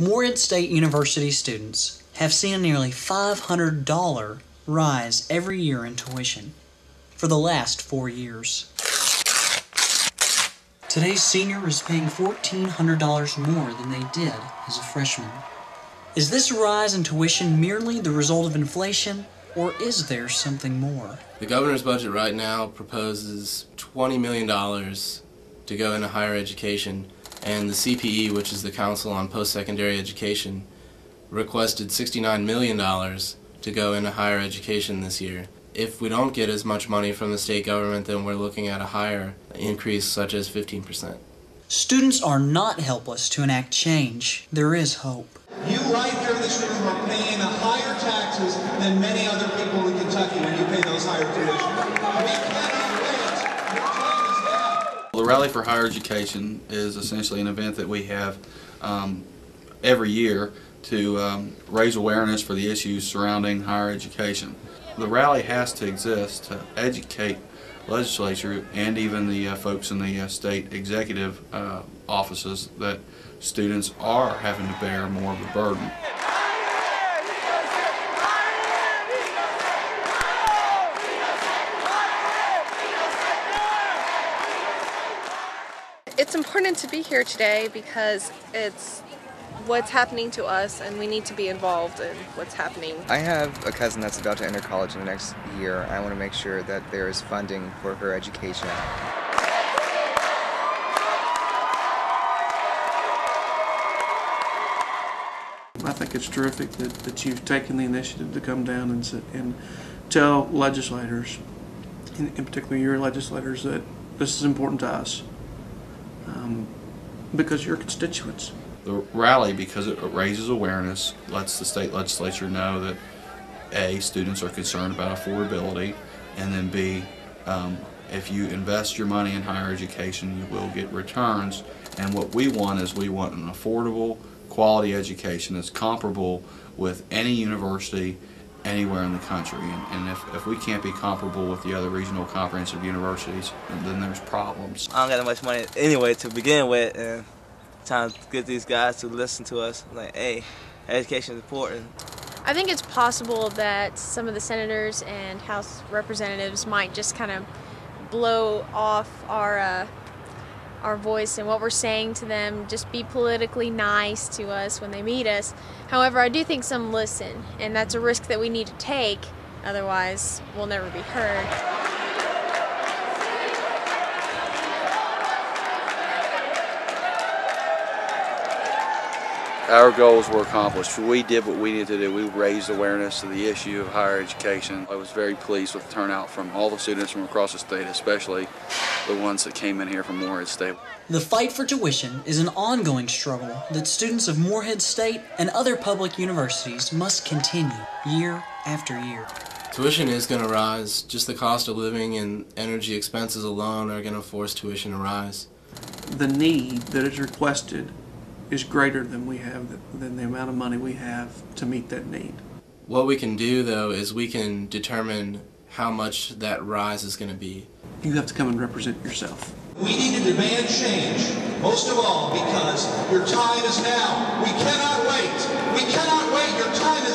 Morehead State University students have seen a nearly $500 rise every year in tuition for the last 4 years. Today's senior is paying $1,400 more than they did as a freshman. Is this rise in tuition merely the result of inflation, or is there something more? The governor's budget right now proposes $20 million to go into higher education, and the CPE, which is the Council on Post-Secondary Education, requested $69 million to go into higher education this year. If we don't get as much money from the state government, then we're looking at a higher increase, such as 15%. Students are not helpless to enact change. There is hope. You right here in this room are paying higher taxes than many other people in Kentucky when you pay those higher tuitions. We cannot wait. Your time is now. The Rally for Higher Education is essentially an event that we have every year to raise awareness for the issues surrounding higher education. The rally has to exist to educate legislature and even the folks in the state executive offices that students are having to bear more of a burden. It's important to be here today because it's what's happening to us and we need to be involved in what's happening. I have a cousin that's about to enter college in the next year. I want to make sure that there is funding for her education. I think it's terrific that you've taken the initiative to come down and tell legislators, in particular your legislators, that this is important to us because you're constituents. The rally, because it raises awareness, lets the state legislature know that A, students are concerned about affordability, and then B, if you invest your money in higher education, you will get returns. And what we want is we want an affordable, quality education that's comparable with any university anywhere in the country. And if we can't be comparable with the other regional comprehensive universities, then there's problems. I don't got that much money anyway to begin with, and trying to get these guys to listen to us, like, hey, education is important. I think it's possible that some of the senators and House representatives might just kind of blow off our voice and what we're saying to them, just be politically nice to us when they meet us. However, I do think some listen, and that's a risk that we need to take, otherwise we'll never be heard. Our goals were accomplished. We did what we needed to do. We raised awareness of the issue of higher education. I was very pleased with the turnout from all the students from across the state, especially the ones that came in here from Morehead State. The fight for tuition is an ongoing struggle that students of Morehead State and other public universities must continue year after year. Tuition is going to rise. Just the cost of living and energy expenses alone are going to force tuition to rise. The need that is requested is greater than than the amount of money we have to meet that need. What we can do, though, is we can determine how much that rise is going to be. You have to come and represent yourself. We need to demand change, most of all because your time is now. We cannot wait. We cannot wait. Your time is